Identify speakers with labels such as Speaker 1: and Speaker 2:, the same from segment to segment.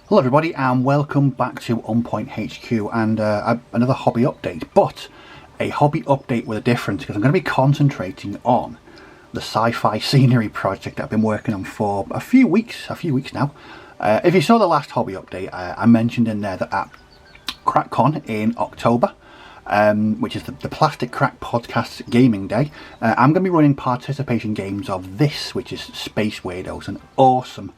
Speaker 1: Hello everybody and welcome back to On Point HQ and another hobby update, but a hobby update with a difference because I'm going to be concentrating on the Sci-Fi scenery project that I've been working on for a few weeks now. If you saw the last hobby update, I mentioned in there that at CrackCon in October, which is the Plastic Crack Podcast Gaming Day, I'm going to be running participation games of this, which is Space Weirdos, an awesome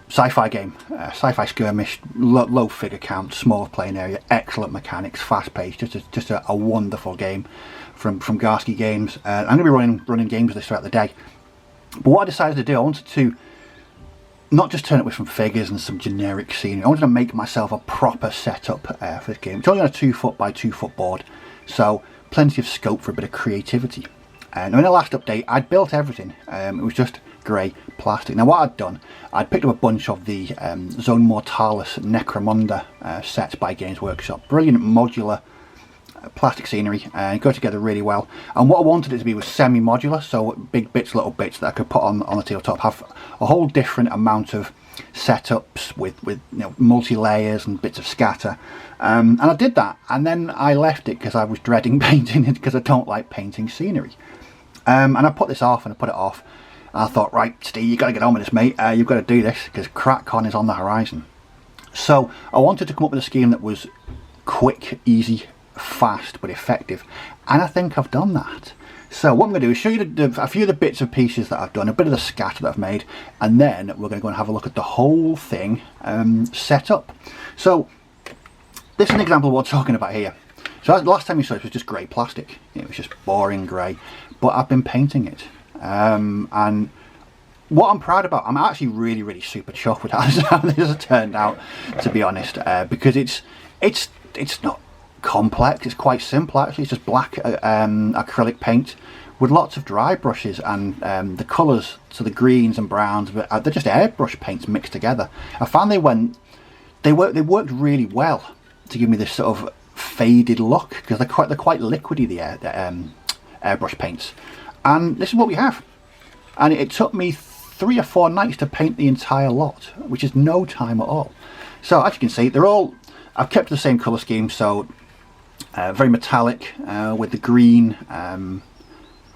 Speaker 1: sci-fi game, sci-fi skirmish, low figure count, small playing area, excellent mechanics, fast paced, just a wonderful game from Garsky Games. I'm going to be running games of this throughout the day. But what I decided to do, I wanted to not just turn it with some figures and some generic scenery. I wanted to make myself a proper setup for this game. It's only on a 2 foot by 2 foot board, so plenty of scope for a bit of creativity. And in the last update, I'd built everything. It was just grey plastic. Now what I'd done, I'd picked up a bunch of the Zone Mortalis Necromunda sets by Games Workshop. Brilliant modular plastic scenery, go together really well. And what I wanted it to be was semi-modular, so big bits, little bits that I could put on the tabletop, have a whole different amount of setups with you know, multi-layers and bits of scatter. And I did that, and then I left it because I was dreading painting it because I don't like painting scenery. And I put this off and I put it off. And I thought, right, Steve, you got to get on with this, mate. You've got to do this because CrackCon is on the horizon. So I wanted to come up with a scheme that was quick, easy, fast, but effective. And I think I've done that. So what I'm going to do is show you a few of the bits and pieces that I've done, a bit of the scatter that I've made, and then we're going to go and have a look at the whole thing set up. So this is an example of what I'm talking about here. So the last time you saw it was just grey plastic. It was just boring grey, but I've been painting it. And what I'm proud about, I'm actually really super chuffed with how this has turned out, to be honest, because it's not complex. It's quite simple actually. It's just black acrylic paint with lots of dry brushes, and the colours, so the greens and browns, they're just airbrush paints mixed together. I found they worked really well to give me this sort of faded look because they're quite liquidy, the airbrush paints. And this is what we have, and it took me 3 or 4 nights to paint the entire lot, which is no time at all. So as you can see, I've kept the same colour scheme, so very metallic with the green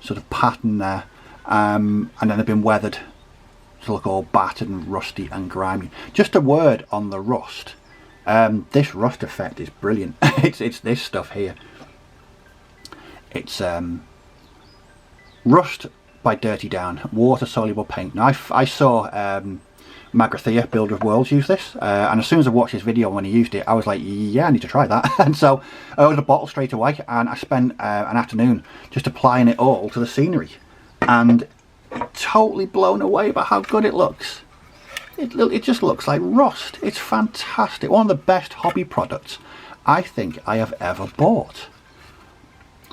Speaker 1: sort of pattern there, and then they've been weathered to look all battered and rusty and grimy. Just a word on the rust. This rust effect is brilliant. it's this stuff here. It's Rust by Dirty Down, water soluble paint. Now I saw Magrathea, Builder of Worlds, use this, and as soon as I watched his video when he used it, I was like, yeah, I need to try that. And so I ordered a bottle straight away, and I spent an afternoon just applying it all to the scenery, and totally blown away by how good it looks. It just looks like rust. It's fantastic. One of the best hobby products I think I have ever bought.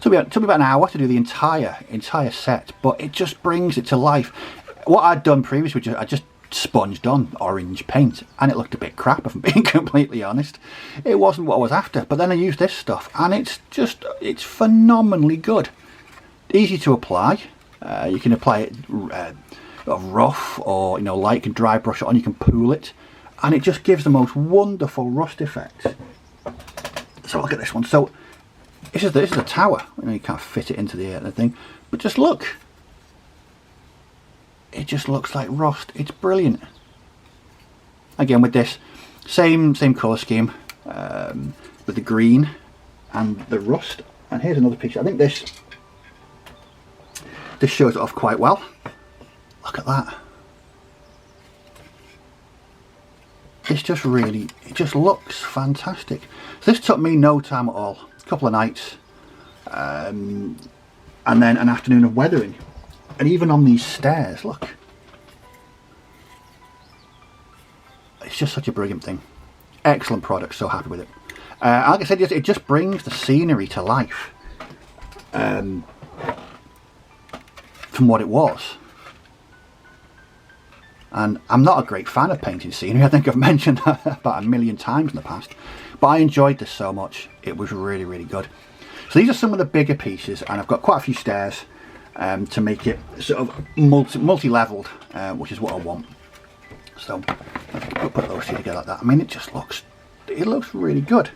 Speaker 1: It took me about an hour to do the entire set, but it just brings it to life. What I'd done previously, which I just sponged on orange paint, and it looked a bit crap, if I'm being completely honest. It wasn't what I was after, but then I used this stuff, and it's phenomenally good. Easy to apply. You can apply it rough, or you know, light. You can dry brush it on. You can pool it, and it just gives the most wonderful rust effect. So look at this one. So this is a tower. I know you can't fit it into the thing, but just look. It just looks like rust. It's brilliant. Again with this same colour scheme, with the green and the rust. And here's another picture. I think this shows it off quite well. Look at that. It just looks fantastic. So this took me no time at all. A couple of nights, and then an afternoon of weathering. And even on these stairs, look. It's just such a brilliant thing. Excellent product, so happy with it. Like I said, it just brings the scenery to life from what it was. And I'm not a great fan of painting scenery. I think I've mentioned that about 1 million times in the past. But I enjoyed this so much. It was really good. So these are some of the bigger pieces, and I've got quite a few stairs to make it sort of multi-leveled, which is what I want. So we'll put those two together like that. I mean, it looks really good.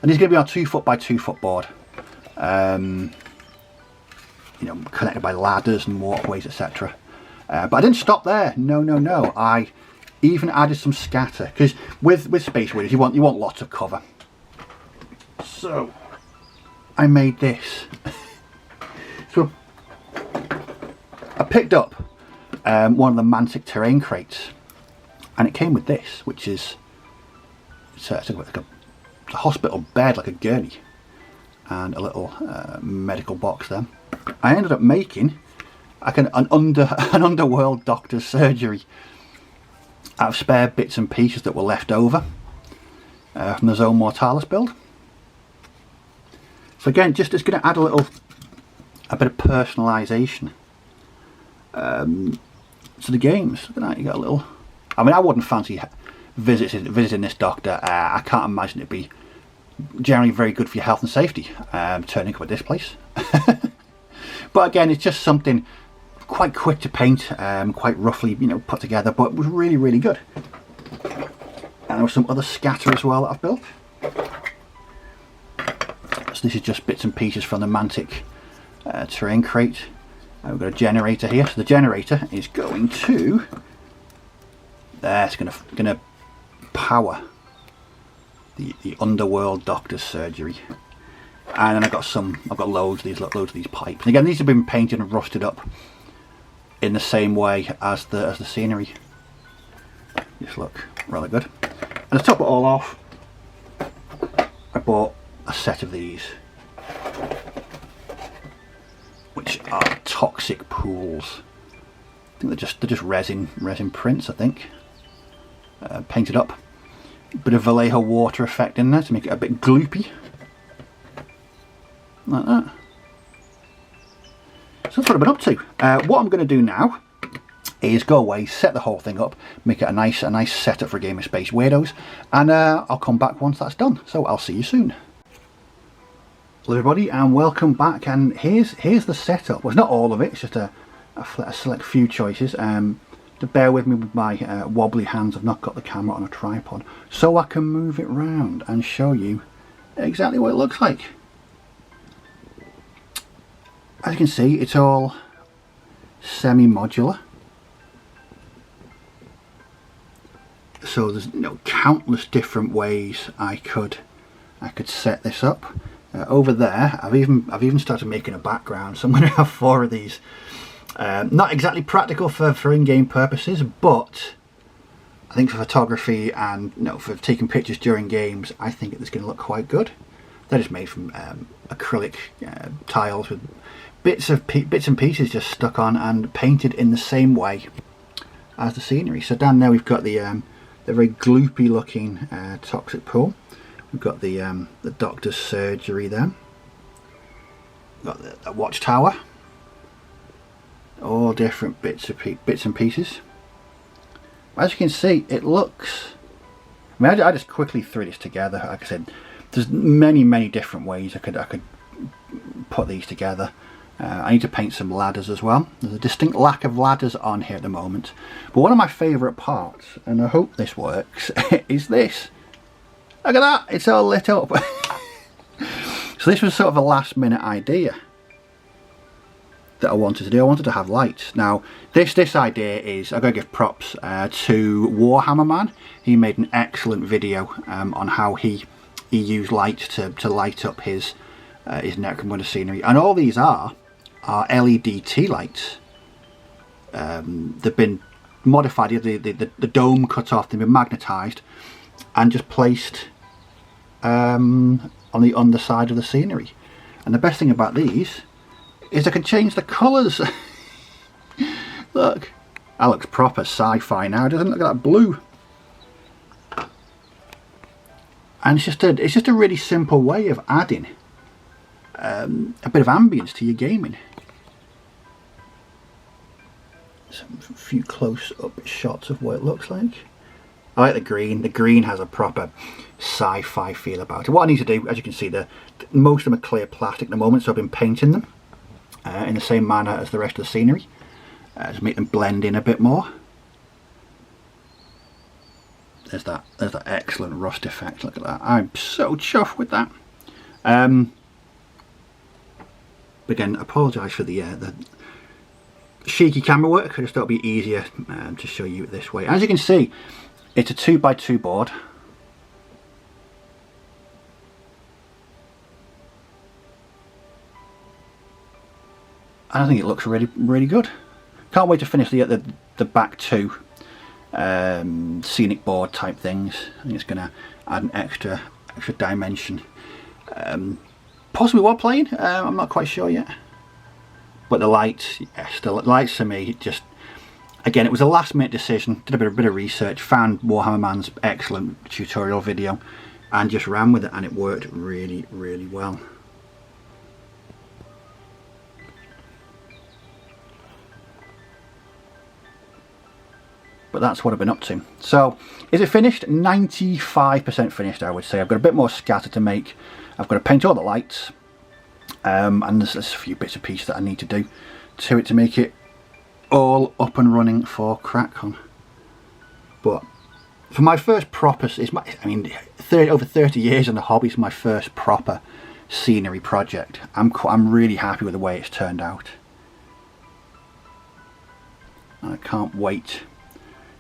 Speaker 1: And he's going to be on 2 foot by 2 foot board. You know, connected by ladders and walkways, etc. But I didn't stop there. No. I even added some scatter, because with Space Weirdos you want lots of cover. So I made this. So I picked up one of the Mantic terrain crates, and it came with this, which is it's like a hospital bed, like a gurney, and a little medical box there. I ended up making like an underworld doctor's surgery out of spare bits and pieces that were left over from the Zone Mortalis build. So again, it's going to add a bit of personalisation to the games. Look at that, you got a little. I mean, I wouldn't fancy visiting this doctor. I can't imagine it'd be generally very good for your health and safety, turning up at this place. But again, it's just something quite quick to paint, quite roughly, you know, put together, but it was really, really good. And there was some other scatter as well that I've built. So this is just bits and pieces from the Mantic terrain crate. We've got a generator here. So the generator is going to it's going to power the underworld doctor's surgery. And then I've got loads of these pipes. And again, these have been painted and rusted up in the same way as the scenery. Just look rather good. And to top it all off, I bought a set of these, which are toxic pools. I think they're just resin prints, I think. Painted up. Bit of Vallejo water effect in there to make it a bit gloopy. Like that. So that's what I've been up to. What I'm going to do now is go away, set the whole thing up, make it a nice setup for a game of Space Weirdos, and I'll come back once that's done. So I'll see you soon. Hello everybody, and welcome back. And here's the setup. Well, it's not all of it. It's just a select few choices. To bear with me with my wobbly hands, I've not got the camera on a tripod, so I can move it round and show you exactly what it looks like. As you can see, it's all semi-modular. So there's countless different ways I could set this up. Over there, I've even started making a background, so I'm going to have 4 of these. Not exactly practical for in-game purposes, but I think for photography and for taking pictures during games, I think it's going to look quite good. They're just made from acrylic tiles with bits and pieces just stuck on and painted in the same way as the scenery. So down there we've got the very gloopy looking toxic pool. We've got the doctor's surgery there. We've got the watchtower. All different bits and pieces. As you can see, it looks. I mean, I just quickly threw this together. Like I said, there's many different ways I could put these together. I need to paint some ladders as well. There's a distinct lack of ladders on here at the moment. But one of my favourite parts, and I hope this works, is this. Look at that, it's all lit up. So this was sort of a last minute idea that I wanted to do. I wanted to have lights. Now this idea is, I've got to give props to Warhammer Man. He made an excellent video on how he used light to light up his Necromunda scenery, and all these are LED tea lights. They've been modified, the dome cut off, they've been magnetised and just placed on the underside of the scenery. And the best thing about these is I can change the colours. Look, that looks proper sci-fi now, doesn't it? Look at that blue. And it's just a really simple way of adding a bit of ambience to your gaming. Some few close-up shots of what it looks like. I like the green. The green has a proper sci-fi feel about it. What I need to do, as you can see, most of them are clear plastic at the moment, so I've been painting them in the same manner as the rest of the scenery, to make them blend in a bit more. there's that excellent rust effect. Look at that. I'm so chuffed with that. Again, apologise for the shaky camera work. I just thought it'd be easier to show you this way. As you can see, it's a 2x2 board. And I think it looks really good. Can't wait to finish the back two scenic board type things. I think it's going to add an extra dimension. Possibly while playing, I'm not quite sure yet. But the lights, yes, the lights for me, just, again, it was a last minute decision. Did a bit of research, found Warhammer Man's excellent tutorial video, and just ran with it, and it worked really well. But that's what I've been up to. So, is it finished? 95% finished, I would say. I've got a bit more scatter to make. I've got to paint all the lights. And there's a few bits and pieces that I need to do to it to make it all up and running for CrackCon. But for my first proper, over 30 years in the hobby, it's my first proper scenery project. I'm really happy with the way it's turned out. I can't wait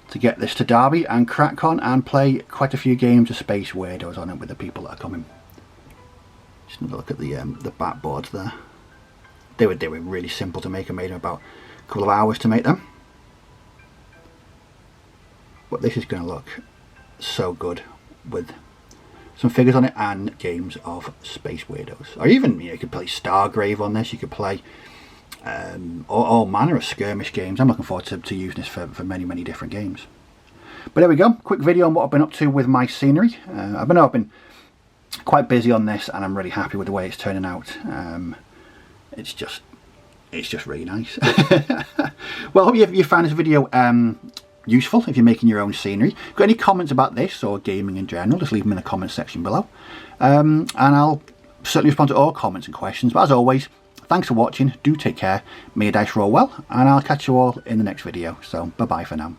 Speaker 1: to get this to Derby and CrackCon and play quite a few games of Space Weirdos on it with the people that are coming. Just another look at the backboards there. They were really simple to make. I made them about a couple of hours to make them. But this is going to look so good with some figures on it and games of Space Weirdos. Or even, you could play Stargrave on this. You could play all manner of skirmish games. I'm looking forward to using this for many different games. But there we go, quick video on what I've been up to with my scenery. I've been quite busy on this, and I'm really happy with the way it's turning out. It's just really nice. Well, I hope you found this video useful if you're making your own scenery. Got any comments about this or gaming in general, just leave them in the comments section below, and I'll certainly respond to all comments and questions. But as always, thanks for watching, do take care, may your dice roll well, and I'll catch you all in the next video. So bye bye for now.